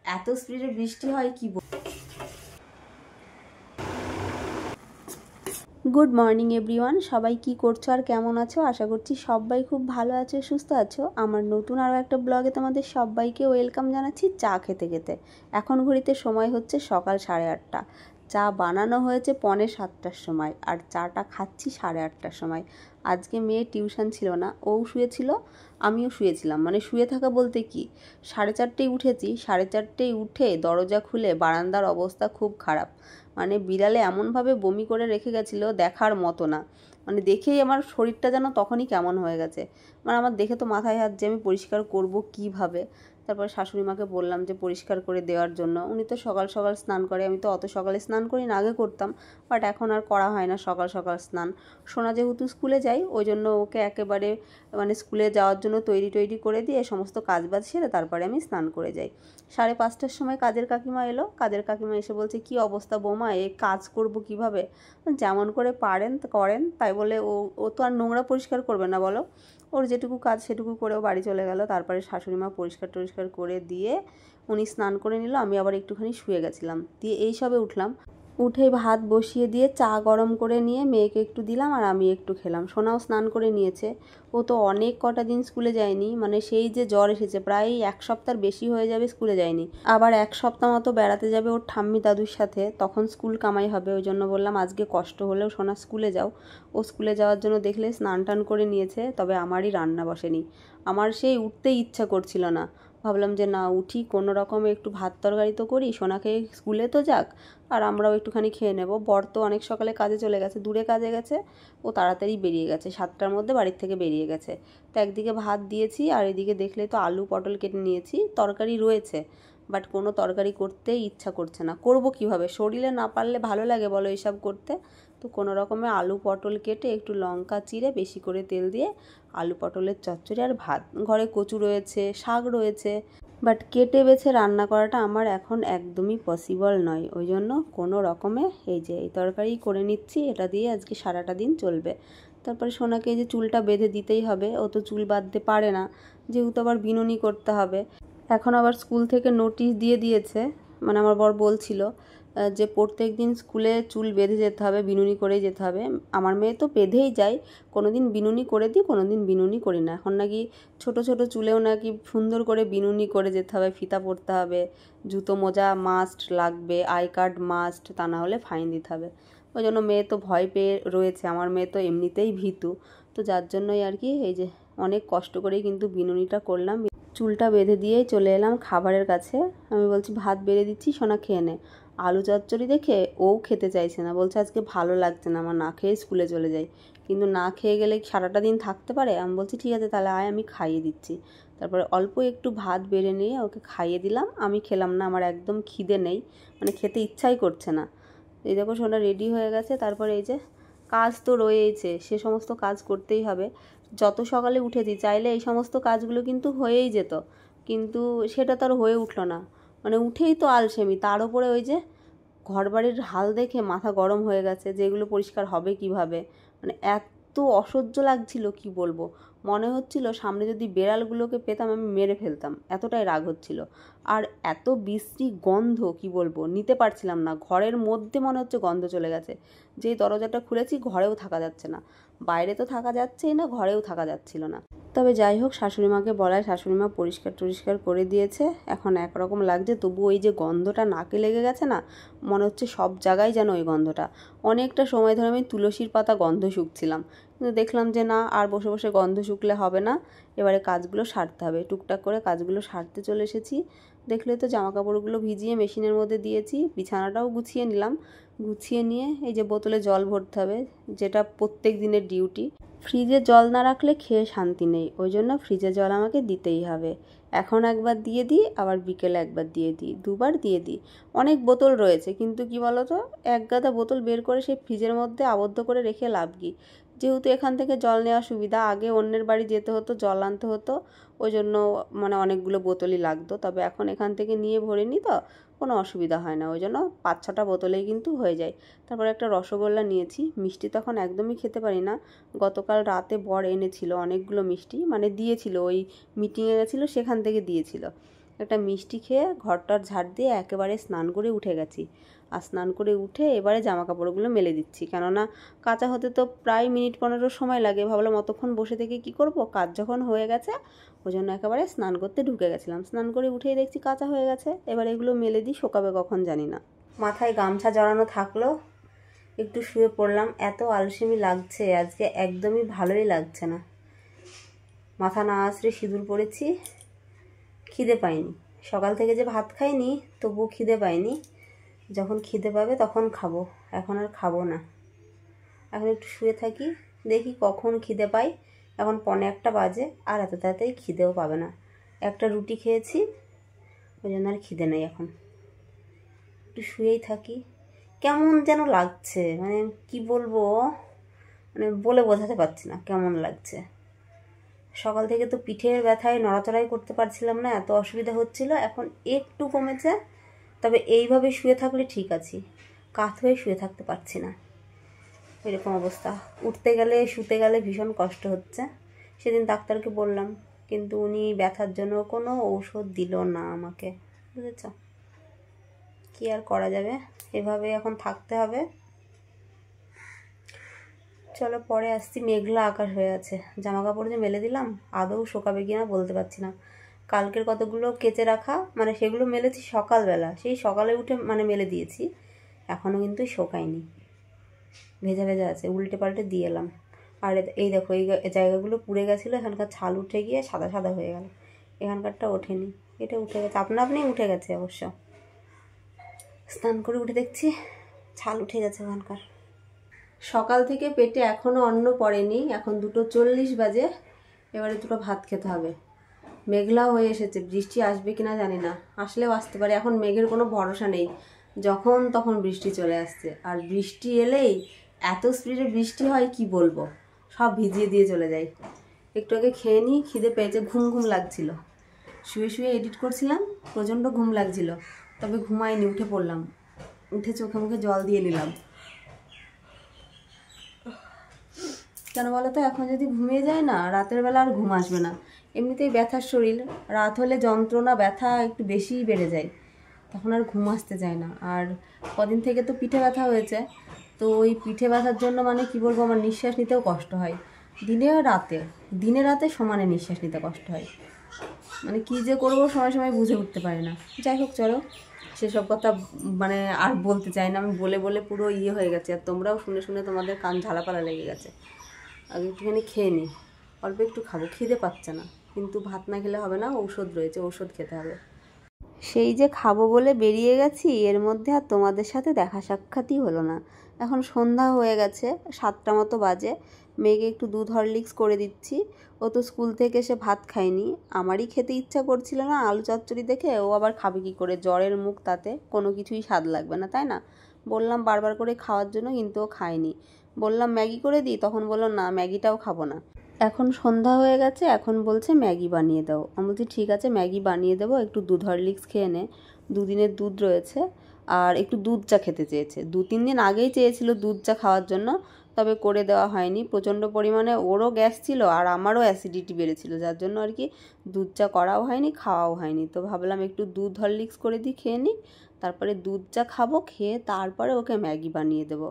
এত স্পিডে বৃষ্টি হয় কি গুড মর্নিং এভরিওয়ান, সবাই কি করছো আর কেমন আছো? আশা করছি সবাই খুব ভালো আছো, সুস্থ আছো। আমার নতুন আরও একটা ব্লগে তোমাদের সবাইকে ওয়েলকাম জানাচ্ছি চা খেতে খেতে। এখন ঘড়িতে সময় হচ্ছে সকাল 8:30। চা বানানো হয়েছে 6:45টার সময়, আর চাটা খাচ্ছি 8:30টার সময়। আজকে মেয়ে টিউশন ছিল না, ও শুয়েছিল, আমিও শুয়েছিলাম। মানে শুয়ে থাকা বলতে কি, 4:30টায় উঠেছি। 4:30টায় উঠে দরজা খুলে বারান্দার অবস্থা খুব খারাপ। মানে বিড়ালে এমনভাবে বমি করে রেখে গেছিলো, দেখার মতো না। মানে দেখেই আমার শরীরটা যেন তখনই কেমন হয়ে গেছে। মানে আমার দেখে তো মাথায় হাত যে আমি পরিষ্কার করব কিভাবে। তারপরে শাশুড়ি মাকে বললাম যে পরিষ্কার করে দেওয়ার জন্য। উনি তো সকাল সকাল স্নান করে, আমি তো অত সকালে স্নান করি না, আগে করতাম, বাট এখন আর করা হয় না সকাল সকাল স্নান। সোনা যেহেতু স্কুলে যাই, ওই জন্য ওকে একেবারে মানে স্কুলে যাওয়ার জন্য তৈরি করে দিয়ে সমস্ত কাজবাজ সেরে তারপরে আমি স্নান করে যাই। 5:30টার সময় কাজের কাকিমা এলো। কাজের কাকিমা এসে বলছে, কি অবস্থা বৌমা, এ কাজ করব কিভাবে? যেমন করে পারেন করেন। তাই বলে ও তো আর নোংরা পরিষ্কার করবে না বলো। ওর যেটুকু কাজ সেটুকু করেও বাড়ি চলে গেল। তারপরে শাশুড়ি মা পরিষ্কার টরিষ্কার করে দিয়ে উনি স্নান করে নিল, আমি আবার একটুখানি শুয়ে গেছিলাম। দিয়ে এই সবে উঠলাম। উঠেই ভাত বসিয়ে দিয়ে চা গরম করে নিয়ে মেয়েকে একটু দিলাম, আর আমি একটু খেলাম। সোনাও স্নান করে নিয়েছে। ও তো অনেক কটা দিন স্কুলে যায়নি, মানে সেই যে জ্বর এসেছে, প্রায় 1 সপ্তাহ বেশি হয়ে যাবে স্কুলে যায়নি। আবার 1 সপ্তাহ মতো বেড়াতে যাবে ওর ঠাম্মি দাদুর সাথে, তখন স্কুল কামাই হবে। ওই জন্য বললাম আজকে কষ্ট হলেও সোনা স্কুলে যাও। ও স্কুলে যাওয়ার জন্য দেখলে স্নান টান করে নিয়েছে, তবে আমারই রান্না বসেনি। আমার সেই উঠতেই ইচ্ছা করছিল না। ভাবলাম যে না, উঠি, কোনো রকমে একটু ভাত তরকারি তো করি, সোনাকে স্কুলে তো যাক, আর আমরাও একটুখানি খেয়ে নেব। বর তো অনেক সকালে কাজে চলে গেছে, দূরে কাজে গেছে। ও তাড়াতাড়ি বেরিয়ে গেছে, 7টার মধ্যে বাড়ির থেকে বেরিয়ে গেছে। তো একদিকে ভাত দিয়েছি, আর এদিকে দেখলে তো আলু পটল কেটে নিয়েছি। তরকারি রয়েছে, বাট কোনো তরকারি করতেই ইচ্ছা করছে না। করব কিভাবে? শরীরে না পারলে ভালো লাগে বলো এসব করতে? তো কোনো রকমে আলু পটল কেটে একটু লঙ্কা চিড়ে বেশি করে তেল দিয়ে আলু পটলের চচ্চড়ি আর ভাত। ঘরে কচু রয়েছে, শাক রয়েছে, বাট কেটে বেছে রান্না করাটা আমার এখন একদমই পসিবল নয়। ওই জন্য কোনো রকমে এই যে এই তরকারি করে নিচ্ছি, এটা দিয়ে আজকে সারাটা দিন চলবে। তারপরে সোনাকে এই যে চুলটা বেঁধে দিতেই হবে, ও তো চুল বাঁধতে পারে না, যেহেতু আবার বিনুনি করতে হবে। এখন আবার স্কুল থেকে নোটিশ দিয়ে দিয়েছে, মানে আমার বর বলছিল যে প্রত্যেক দিন স্কুলে চুল বেঁধে যেতে হবে, বিনুনি করেই যেতে হবে। আমার মেয়ে তো বেঁধেই যায়, কোনো দিন বিনুনি করে দিই, কোনো দিন বিনুনি করি না। এখন নাকি ছোট ছোট চুলেও নাকি সুন্দর করে বিনুনি করে যেতে হবে, ফিতা পরতে হবে, জুতো মোজা মাস্ট লাগবে, আই কার্ড মাস্ট, তা না হলে ফাইন দিতে হবে। ওই জন্য মেয়ে তো ভয় পেয়ে রয়েছে। আমার মেয়ে তো এমনিতেই ভীতু, তো যার জন্যই আর কি এই যে অনেক কষ্ট করেই কিন্তু বিনুনিটা করলাম। চুলটা বেঁধে দিয়েই চলে এলাম খাবারের কাছে। আমি বলছি ভাত বেড়ে দিচ্ছি, সোনা খেয়ে নে। আলু চচ্চড়ি দেখে ও খেতে চাইছে না, বলছে আজকে ভালো লাগছে না, আমার না খেয়ে স্কুলে চলে যাই। কিন্তু না খেয়ে গেলে সারাটা দিন থাকতে পারে? আমি বলছি ঠিক আছে তাহলে আয়, আমি খাইয়ে দিচ্ছি। তারপরে অল্প একটু ভাত বেড়ে নিয়ে ওকে খাইয়ে দিলাম। আমি খেলাম না, আমার একদম খিদে নেই, মানে খেতে ইচ্ছাই করছে না। এই দেখো সোনা রেডি হয়ে গেছে। তারপরে এই যে কাজ তো রয়েছে, সে সমস্ত কাজ করতেই হবে। যত সকালে উঠেছি, চাইলে এই সমস্ত কাজগুলো কিন্তু হয়েই যেত, কিন্তু সেটা তো আর হয়ে উঠলো না। মানে উঠেই তো আলসেমি, তার উপরে ওই যে ঘরবাড়ির হাল দেখে মাথা গরম হয়ে গেছে যে এগুলো পরিষ্কার হবে কিভাবে। মানে এত অসহ্য লাগছিল কি বলবো। মনে হচ্ছিল সামনে যদি বেড়ালগুলোকে পেতাম আমি মেরে ফেলতাম, এতটাই রাগ হচ্ছিল। আর এত বিশ্রী গন্ধ কি বলবো, নিতে পারছিলাম না। ঘরের মধ্যে মনে হচ্ছে গন্ধ চলে গেছে। যেই দরজাটা খুলেছি ঘরেও থাকা যাচ্ছে না, বাইরে তো থাকা যাচ্ছেই না, ঘরেও থাকা যাচ্ছিল না। তবে যাই হোক, শাশুড়ি মাকে বলায় শাশুড়ি মা পরিষ্কার টরিষ্কার করে দিয়েছে। এখন একরকম লাগছে, তবু ওই যে গন্ধটা নাকে লেগে গেছে না, মনে হচ্ছে সব জায়গায় যেন ওই গন্ধটা। অনেকটা সময় ধরে আমি তুলসীর পাতা গন্ধ শুকছিলাম, কিন্তু দেখলাম যে না, আর বসে বসে গন্ধ শুকলে হবে না, এবারে কাজগুলো সারতে হবে। টুকটাক করে কাজগুলো সারতে চলে এসেছি। দেখলে তো জামা কাপড়গুলো ভিজিয়ে মেশিনের মধ্যে দিয়েছি, বিছানাটাও গুছিয়ে নিলাম। গুছিয়ে নিয়ে এই যে বোতলে জল ভরতে হবে, যেটা প্রত্যেক দিনের ডিউটি। ফ্রিজে জল না রাখলে খেয়ে শান্তি নেই, ওই জন্য ফ্রিজে জল আমাকে দিতেই হবে। এখন একবার দিয়ে দিই, আবার বিকেলে একবার দিয়ে দিই, দুবার দিয়ে দিই। অনেক বোতল রয়েছে, কিন্তু কি বলো তো, এক গাদা বোতল বের করে সেই ফ্রিজের মধ্যে আবদ্ধ করে রেখে লাভ কি? যেহেতু এখান থেকে জল নেওয়া সুবিধা, আগে অন্যের বাড়ি যেতে হতো, জল আনতে হতো, ওই জন্য মানে অনেকগুলো বোতলই লাগতো। তবে এখন এখান থেকে নিয়ে ভরে নিই, তো কোনো অসুবিধা হয় না। ওই জন্য 5-6টা বোতলেই কিন্তু হয়ে যায়। তারপর একটা রসগোল্লা নিয়েছি। মিষ্টি তখন একদমই খেতে পারি না। গতকাল রাতে বর এনেছিল অনেকগুলো মিষ্টি, মানে দিয়েছিল, ওই মিটিংয়ে গেছিলো সেখান থেকে দিয়েছিল। একটা মিষ্টি খেয়ে ঘরটার ঝাড় দিয়ে একেবারে স্নান করে উঠে গেছি। আর স্নান করে উঠে এবারে জামা কাপড়গুলো মেলে দিচ্ছি, কেননা কাচা হতে তো প্রায় মিনিট 15 সময় লাগে। ভাবলাম অতক্ষণ বসে থেকে কি করব, কাজ যখন হয়ে গেছে ওই জন্য একেবারে স্নান করতে ঢুকে গেছিলাম। স্নান করে উঠেই দেখছি কাচা হয়ে গেছে। এবার এগুলো মেলে দিই, শোকাবে কখন জানি না। মাথায় গামছা জড়ানো থাকলো, একটু শুয়ে পড়লাম। এত আলসেমি লাগছে আজকে, একদমই ভালোই লাগছে না। মাথা না আছড়ে সিঁদুর পড়েছি, খিদে পাইনি। সকাল থেকে যে ভাত খাইনি তবুও খিদে পাইনি। যখন খিদে পাবে তখন খাবো, এখন আর খাবো না। এখন একটু শুয়ে থাকি, দেখি কখন খিদে পাই। এখন 1:45 বাজে, আর এত তাড়াতাড়ি খিদেও পাবে না। একটা রুটি খেয়েছি, ওই জন্য আর খিদে নেই। এখন একটু শুয়েই থাকি। কেমন যেন লাগছে, মানে কি বলবো, মানে বলে বোঝাতে পারছি না কেমন লাগছে। সকাল থেকে তো পিঠের ব্যথায় নড়াচড়াই করতে পারছিলাম না, এত অসুবিধা হচ্ছিল। এখন একটু কমেছে, তবে এইভাবে শুয়ে থাকলে ঠিক আছি, কাত হয়ে শুয়ে থাকতে পারছি না, এরকম অবস্থা। উঠতে গেলে শুতে গেলে ভীষণ কষ্ট হচ্ছে। সেদিন ডাক্তারকে বললাম, কিন্তু উনি ব্যথার জন্য কোনো ঔষধ দিল না আমাকে, বুঝেছ? কি আর করা যাবে, এভাবে এখন থাকতে হবে। চলো পরে আসছি। মেঘলা আকাশ হয়ে আছে, জামা কাপড় যে মেলে দিলাম আদৌ শোকাবে কিনা বলতে পারছি না। কালকের কতগুলো কেচে রাখা, মানে সেগুলো মেলেছি সকালবেলা, সেই সকালে উঠে মানে মেলে দিয়েছি, এখনও কিন্তু শোকায়নি, ভেজা ভেজা আছে। উল্টে পাল্টে দিয়ে এলাম। আর এই দেখো, এই জায়গাগুলো পুড়ে গেছিলো, এখানকার ছাল উঠে গিয়ে সাদা সাদা হয়ে গেল। এখানকারটা ওঠেনি, এটা উঠে গেছে, আপনা আপনি উঠে গেছে অবশ্য। স্নান করে উঠে দেখছি ছাল উঠে গেছে ওখানকার। সকাল থেকে পেটে এখনও অন্ন পড়েনি, এখন 2:40 বাজে। এবারে দুটো ভাত খেতে হবে। মেঘলাও হয়ে এসেছে, বৃষ্টি আসবে কিনা জানি না, আসলেও আসতে পারে। এখন মেঘের কোনো ভরসা নেই, যখন তখন বৃষ্টি চলে আসছে। আর বৃষ্টি এলেই এত স্পিডে বৃষ্টি হয় কি বলবো, সব ভিজিয়ে দিয়ে চলে যায়। একটু আগে খেয়ে নিই, খিদে পেয়েছে, ঘুম ঘুম লাগছিল। শুয়ে শুয়ে এডিট করছিলাম, প্রচণ্ড ঘুম লাগছিল, তবে ঘুমাইনি, উঠে পড়লাম। উঠে চোখে মুখে জল দিয়ে নিলাম। কেন বলো তো, এখন যদি ঘুমিয়ে যায় না, রাতের বেলা আর ঘুম আসবে না। এমনিতেই ব্যথার শরীর, রাত হলে যন্ত্রণা ব্যথা একটু বেশিই বেড়ে যায়, তখন আর ঘুম আসতে চায় না। আর কদিন থেকে তো পিঠে ব্যথা হয়েছে, তো ওই পিঠে ব্যথার জন্য মানে কি বলবো, আমার নিঃশ্বাস নিতেও কষ্ট হয়। দিনে রাতে সমানে নিঃশ্বাস নিতে কষ্ট হয়। মানে কী যে করবো সময় সময় বুঝে উঠতে পারি না। যাই হোক, চলো সেসব কথা মানে আর বলতে চাই না। আমি বলে বলে পুরো হয়ে গেছে, আর তোমরাও শুনে শুনে তোমাদের কান ঝালাপালা লেগে গেছে। আগে একটুখানি খেয়ে নিই, অল্প একটু খাবো, খিদে পাচ্ছে না। কিন্তু ভাত না খেলে হবে না, ঔষধ রয়েছে, ঔষধ খেতে হবে। সেই যে খাবো বলে বেরিয়ে গেছি, এর মধ্যে আর তোমাদের সাথে দেখা সাক্ষাৎই হলো না। এখন সন্ধ্যা হয়ে গেছে, 7টা মতো বাজে। মেয়েকে একটু দুধ হরলিক্স করে দিচ্ছি। ও তো স্কুল থেকে এসে ভাত খায়নি, আমারই খেতে ইচ্ছা করছিল না। আলু চচ্চড়ি দেখে ও আবার খাবে কী করে, জ্বরের মুখ, তাতে কোনো কিছুই স্বাদ লাগবে না, তাই না? বললাম বারবার করে খাওয়ার জন্য, কিন্তু ও খায়নি। বললাম ম্যাগি করে দিই, তখন বললো না, ম্যাগিটাও খাবো না। এখন সন্ধ্যা হয়ে গেছে, এখন বলছে ম্যাগি বানিয়ে দাও। আমি বলছি ঠিক আছে, ম্যাগি বানিয়ে দেবো, একটু দুধ হরলিক্স খেয়ে নে, 2 দিনের দুধ রয়েছে। আর একটু দুধ চা খেতে চেয়েছে, 2-3 দিন আগেই চেয়েছিল দুধ চা খাওয়ার জন্য, তবে করে দেওয়া হয়নি। প্রচণ্ড পরিমাণে ওরও গ্যাস ছিল আর আমারও অ্যাসিডিটি বেড়েছিল, যার জন্য আর কি দুধ চা করাও হয়নি, খাওয়াও হয়নি। তো ভাবলাম একটু দুধ হরলিক্স করে দিই, খেয়ে নিই, তারপরে দুধ চা খাবো, খেয়ে তারপরে ওকে ম্যাগি বানিয়ে দেবো।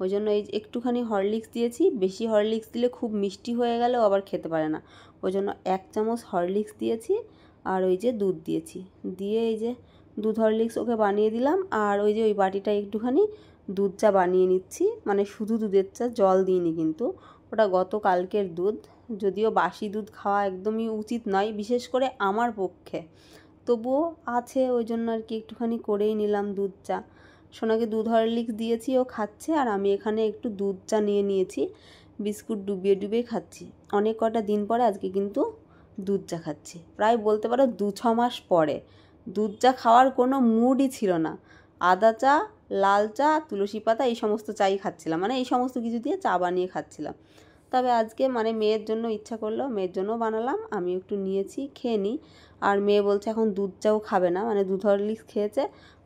ওই জন্য এই একটুখানি হরলিক্স দিয়েছি, বেশি হরলিক্স দিলে খুব মিষ্টি হয়ে গেলেও আবার খেতে পারে না। ওই জন্য 1 চামচ হরলিক্স দিয়েছি, আর ওই যে দুধ দিয়েছি, দিয়ে এই যে দুধ হরলিক্স ওকে বানিয়ে দিলাম। আর ওই যে ওই বাটিটা একটুখানি দুধ চা বানিয়ে নিচ্ছি, মানে শুধু দুধের চা, জল দিইনি কিন্তু, ওটা গতকালকের দুধ। যদিও বাসি দুধ খাওয়া একদমই উচিত নয়, বিশেষ করে আমার পক্ষে, তবুও আছে, ওই জন্য আর কি একটুখানি করেই নিলাম দুধ চা। সোনাকে দুধ হরলিক্স দিয়েছি, ও খাচ্ছে, আর আমি এখানে একটু দুধ চা নিয়ে নিয়েছি, বিস্কুট ডুবিয়ে ডুবিয়ে খাচ্ছি। অনেক কটা দিন পরে আজকে কিন্তু দুধ চা খাচ্ছি, প্রায় বলতে পারো 2-6 মাস পরে। দুধ চা খাওয়ার কোনো মুডই ছিল না, আদা চা, লাল চা, তুলসী পাতা, এই সমস্ত চাই খাচ্ছিলাম, মানে এই সমস্ত কিছু দিয়ে চা বানিয়ে খাচ্ছিলাম। তবে আজকে মানে মেয়ের জন্য ইচ্ছা করলো, মেয়ের জন্য বানালাম, আমি একটু নিয়েছি, খেয়ে নিই। আর মেয়ে বলছে এখন দুধ চাও খাবে না, মানে দুধ হরলিক্স খেয়েছে,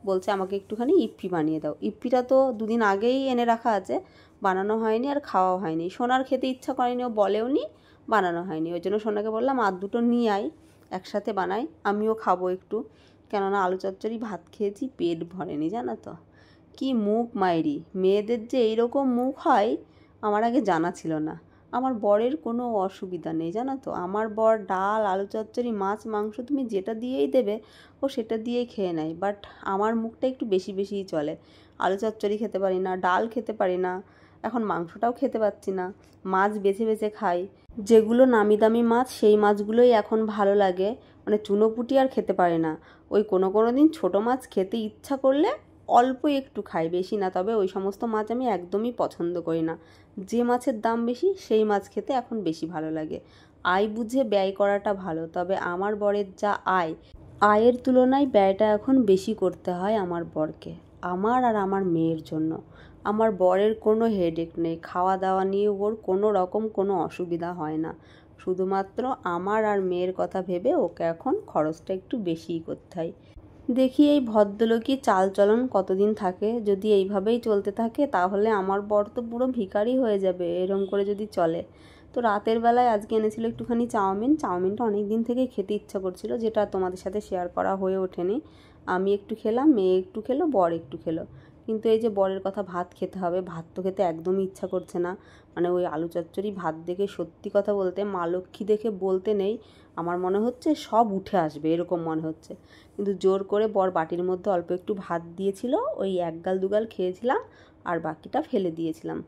বলছে আমাকে একটুখানি ইপ্পি বানিয়ে দাও। ইপ্পিটা তো 2 দিন আগেই এনে রাখা আছে, বানানো হয়নি আর খাওয়াও হয়নি। সোনার খেতে ইচ্ছা করেনি, ও বলেও নি, বানানো হয়নি। ওই জন্য সোনাকে বললাম আর 2টো নিয়ে আয়, একসাথে বানাই, আমিও খাবো একটু, কেননা আলু চচ্চড়ি ভাত খেয়েছি পেট ভরেনি, জানো তো। কি মুখ মাইরি, মেয়েদের যে এইরকম মুখ হয় আমার আগে জানা ছিল না। আমার বরের কোনো অসুবিধা নেই, জানো তো। আমার বর ডাল, আলু চচ্চড়ি, মাছ, মাংস তুমি যেটা দিয়েই দেবে ও সেটা দিয়েই খেয়ে নেয়। বাট আমার মুখটা একটু বেশি বেশিই চলে। আলু চচ্চড়ি খেতে পারি না, ডাল খেতে পারি না, এখন মাংসটাও খেতে পাচ্ছি না। মাছ বেছে বেছে খাই, যেগুলো নামি দামি মাছ সেই মাছগুলোই এখন ভালো লাগে। মানে চুনোপুঁটি আর খেতে পারি না। ওই কোনো কোনো দিন ছোটো মাছ খেতে ইচ্ছা করলে অল্প একটু খাই, বেশি না। তবে ওই সমস্ত মাছ আমি একদমই পছন্দ করি না। যে মাছের দাম বেশি সেই মাছ খেতে এখন বেশি ভালো লাগে। আয় বুঝে ব্যয় করাটা ভালো, তবে আমার বরের যা আয়, আয়ের তুলনায় ব্যয়টা এখন বেশি করতে হয় আমার বরকে, আমার আর আমার মেয়ের জন্য। আমার বরের কোনো হেডেক নেই, খাওয়া দাওয়া নিয়ে ওর কোনো রকম কোনো অসুবিধা হয় না। শুধুমাত্র আমার আর মেয়ের কথা ভেবে ওকে এখন খরচটা একটু বেশিই করতে হয়। দেখি এই ভদ্রলোকই চালচলন কতদিন থাকে। যদি এইভাবেই চলতে থাকে তাহলে আমার বর তো পুরো ভিখারি হয়ে যাবে, এরম করে যদি চলে। তো রাতের বেলায় আজকে এনেছিল একটুখানি চাউমিনটা অনেক দিন থেকেই খেতে ইচ্ছা করছিল, যেটা তোমাদের সাথে শেয়ার করা হয়ে ওঠেনি। আমি একটু খেলাম, মেয়ে একটু খেলো, বর একটু খেলো। কিন্তু এই যে বরের কথা ভাত খেতে হবে, ভাত তো খেতে একদমই ইচ্ছা করছে না। মানে ওই আলু চচ্চড়ি ভাত দেখে সত্যি কথা বলতে, মা লক্ষ্মী দেখে বলতে নেই, আমার মনে হচ্ছে সব উঠে আসবে এরকম মনে হচ্ছে। কিন্তু জোর করে বর বাটির মধ্যে অল্প একটু ভাত দিয়েছিল, ওই এক গাল দুগাল খেয়েছিলাম আর বাকিটা ফেলে দিয়েছিলাম।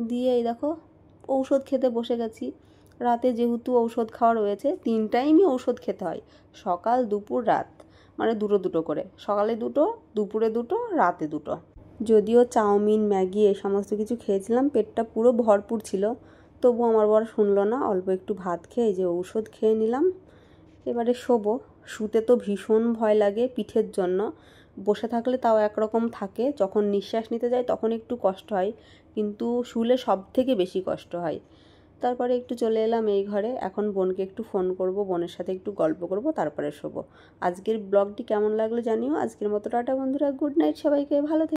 দিয়ে এই দেখো ঔষধ খেতে বসে গেছি। রাতে যেহেতু ঔষধ খাওয়া রয়েছে, 3 টাইমই ঔষধ খেতে হয়, সকাল দুপুর রাত, মানে দুটো দুটো করে, সকালে দুটো, দুপুরে দুটো, রাতে দুটো। যদিও চাউমিন, ম্যাগি এ সমস্ত কিছু খেয়েছিলাম, পেটটা পুরো ভরপুর ছিল, তবু আমার বর শুনলো না। অল্প একটু ভাত খেয়ে যে ঔষধ খেয়ে নিলাম। এবারে শোবো। শুতে তো ভীষণ ভয় লাগে পিঠের জন্য। বসে থাকলে তাও একরকম থাকে, যখন নিঃশ্বাস নিতে যাই তখন একটু কষ্ট হয়, কিন্তু শুলে সব থেকে বেশি কষ্ট হয়। তারপরে একটু চলে এলাম এই ঘরে। এখন বোনকে একটু ফোন করব, বোনের সাথে একটু গল্প করব, তারপরে শোবো। আজকের ব্লগটি কেমন লাগলো জানিও। আজকের মতো টাটা বন্ধুরা, গুড নাইট সবাইকে, ভালো থেকো।